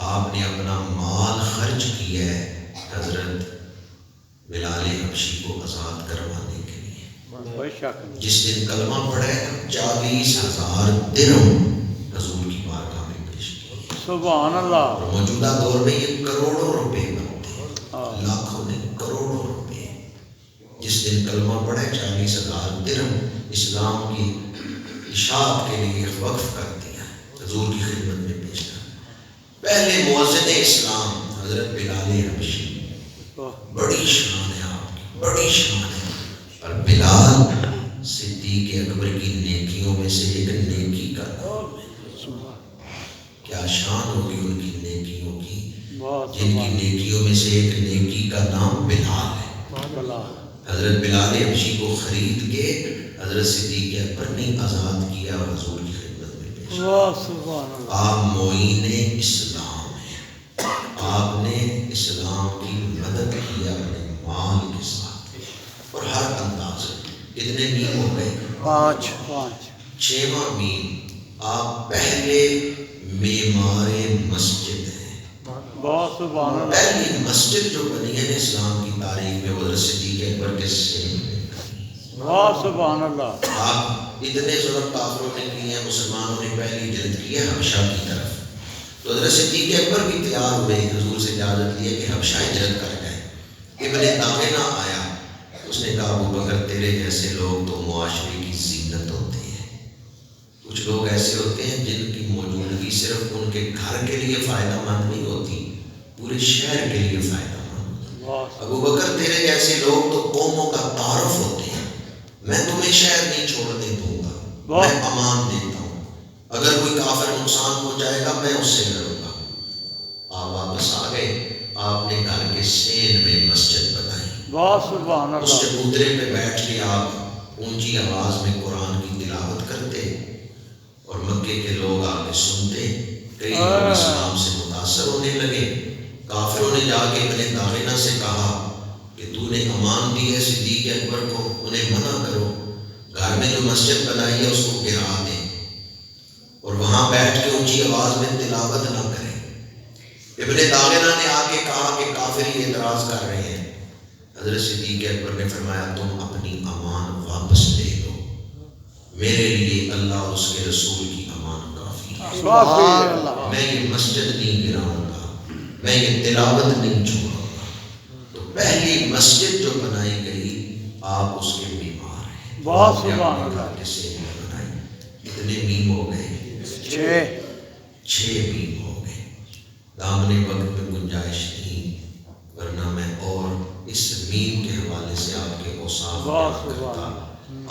آپ نے اپنا مال خرچ کیا ہے حضرت بلال حبشی کو آزاد کروانے کے لیے۔ جس دن کلمہ پڑھا ہے 40,000 درہم حضور کی بارگاہ میں پیش کیے، سبحان اللہ۔ اور موجودہ دور میں یہ کروڑوں روپے بنتے ہیں، لاکھوں نہیں کروڑوں روپے۔ جس دن کلمہ پڑھا ہے 40,000 درہم اسلام کی اشاعت کے لیے وقف کر دیا، حضور کی خدمت میں پیش کر۔ پہلے مؤذن اسلام حضرت بلال حبشی، بڑی شان ہے آپ کی، بڑی شان ہے۔ اور بلال صدیق اکبر کی نیکیوں میں سے ایک نیکی کا نام ہے۔ کیا شان ہوگی ان کی نیکیوں کی، جن کی نیکیوں میں سے ایک نیکی کا نام بلال ہے۔ حضرت بلال حبشی کو خرید کے حضرت صدیق اکبر نے آزاد کیا اور حضور کی خدمت میں پیش کیا۔ آپ معین اسلام ہیں، آپ نے اسلام کی مدد کی اپنے مال کے ساتھ اور ہر انداز۔ کتنے میم ہو گئے؟ 5۔ 6واں میم، آپ پہلے معمار مسجد ہیں۔ بہت سبحان اللہ۔ پہلی مسجد جو بنی ہے اسلام کی تاریخ میں وہ حضرت صدیق اکبر کے سین میں بنی ہے۔ بہت سبحان اللہ۔ آپ اتنے ظلم کافروں نے کیے ہیں، مسلمانوں نے پہلی ہجرت کی ہے حبشہ کی طرف، تو حضرت صدیق اکبر بھی تیار ہوئے حضور سے اجازت لیے کہ حبشہ ہجرت کر جائیں۔ ابن داغنہ آیا، اس نے کہا ابو بکر تیرے جیسے لوگ تو معاشرے کی زینت ہوتے ہیں، کچھ لوگ ایسے ہوتے ہیں جن کی موجودگی صرف ان کے گھر کے لیے فائدہ مند نہیں ہوتی، پورے شہر کے لیے فائدہ مند۔ ابو بکر تیرے جیسے لوگ تو قوموں کا تعارف ہوتے ہیں، میں تمہیں شہر نہیں چھوڑنے دوں گا، میں امان دیتا ہوں، اگر کوئی کافر نقصان پہنچائے گا میں اس سے لڑوں گا۔ آپ واپس آ گئے، آپ نے گھر کے سین میں مسجد بنائی، بہت سبحان اللہ۔ اس چبوترے پہ بیٹھ کے آپ اونچی آواز میں قرآن کی تلاوت کرتے اور مکے کے لوگ آ کے سنتے، کئی لوگ اسلام سے متاثر ہونے لگے۔ کافروں نے جا کے ابن داغنہ سے کہا کہ تو نے امان دی ہے صدیق اکبر کو، انہیں منع کرو، گھر میں جو مسجد بنائی ہے اس کو گرا دیں اور وہاں بیٹھ کے اونچی آواز میں تلاوت نہ کریں۔ ابن داغنہ نے آ کے کہا کہ کافر ہی اعتراض کر رہے ہیں۔ حضرت صدیق اکبر نے فرمایا تم اپنی امان واپس لے لو، میرے لیے اللہ اور اس کے رسول کی امان کافی ہے، سبحان اللہ۔ میں یہ مسجد نہیں گراؤں گا، میں یہ تلاوت نہیں چھوڑوں گا۔ تو پہلی مسجد جو بنائی گئی آپ اس کے معمار ہیں۔ بہت سبحان اللہ۔ کسی نے بنائی، کتنے میم ہو گئے؟ 6 میم ہو گئے۔ دامن وقت میں گنجائش نہیں، ورنہ میں اور اس میم کے حوالے سے آپ کے اوصاف بیان کرتا۔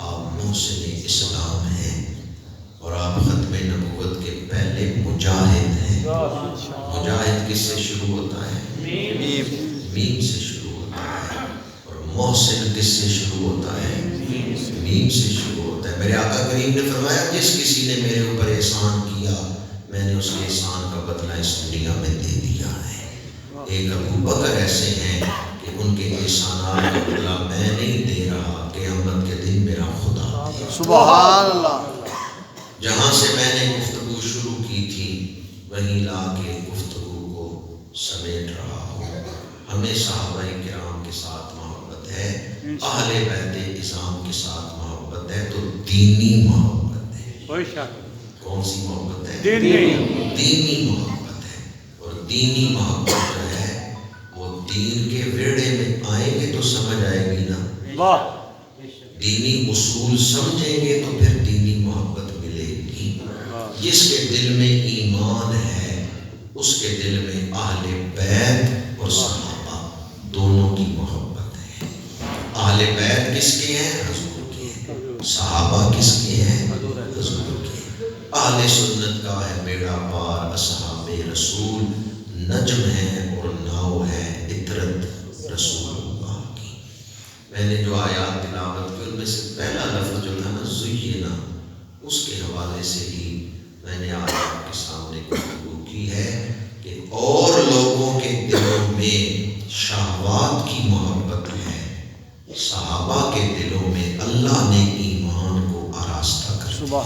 آپ محسن اسلام ہیں اور آپ ختم نبوت کے پہلے مجاہد ہیں۔ مجاہد کس سے شروع ہوتا ہے؟ میم سے شروع ہوتا ہے۔ اور محسن کس سے شروع ہوتا ہے؟ میم سے شروع ہوتا ہے۔ میرے آقا کریم نے فرمایا جس کسی نے میرے اوپر احسان کیا میں نے اس کے احسان کا بدلہ اس دنیا میں دے دیا ہے۔ ایک ابو بکر ایسے ہیں کہ ان کے احسانات کا بدلہ میں نہیں دے رہا، قیامت کے دن میرا خدا دے گا۔ سبحان اللہ۔ جہاں سے میں نے گفتگو شروع کی تھی وہیں لا کے گفتگو کو سمیٹ رہا ہوں۔ ہمیں صحابہ کرام کے ساتھ محبت ہے، اہل بیت اعظام کے ساتھ محبت ہے، تو دینی محبت ہے۔ کوئی شک کون سی محبت ہے؟ دینی محبت ہے۔ اور دینی محبت جو ہے وہ دین کے ویڑے میں آئیں گے تو سمجھ آئے گی نا، واہ، دینی اصول سمجھیں گے تو پھر دینی محبت ملے گی۔ جس کے دل میں ایمان ہے اس کے دل میں اہل بیت اور صحابہ دونوں کی محبت ہے۔ اہل بیت کس کے ہیں؟ حضور کے ہیں۔ صحابہ کس کے ہیں؟ حضور کے ہیں۔ اہل سنت کا ہے بیڑا پار اصحاب رسول، نجم ہے اور ناؤ ہے عطرت رسول اللہ کی۔ میں نے جو آیات تلاوت کی ان میں سے پہلا لفظ جو تھا نا زینا، اس کے حوالے سے ہی میں نے آج آپ کے سامنے گفتگو کی ہے کہ اور لوگوں کے دلوں میں شہوات کی محبت ہے، صحابہ کے دلوں میں اللہ نے ایمان کو آراستہ کر دیا۔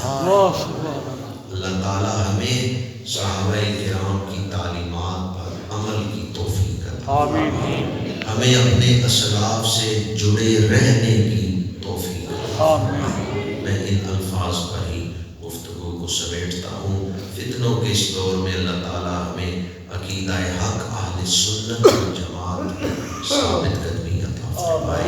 اللہ تعالیٰ ہمیں صحابہ کرام کی تعلیمات پر عمل کی توفیق عطا فرمائے، ہمیں اپنے اسلاف سے جڑے رہنے کی توفیق عطا فرمائے۔ میں ان الفاظ پر ہی گفتگو کو سمیٹتا ہوں۔ فتنوں کے اس دور میں اللہ تعالیٰ ہمیں عقیدہ حق اہل سنت و جماعت ثابت قدمی عطا فرمائے۔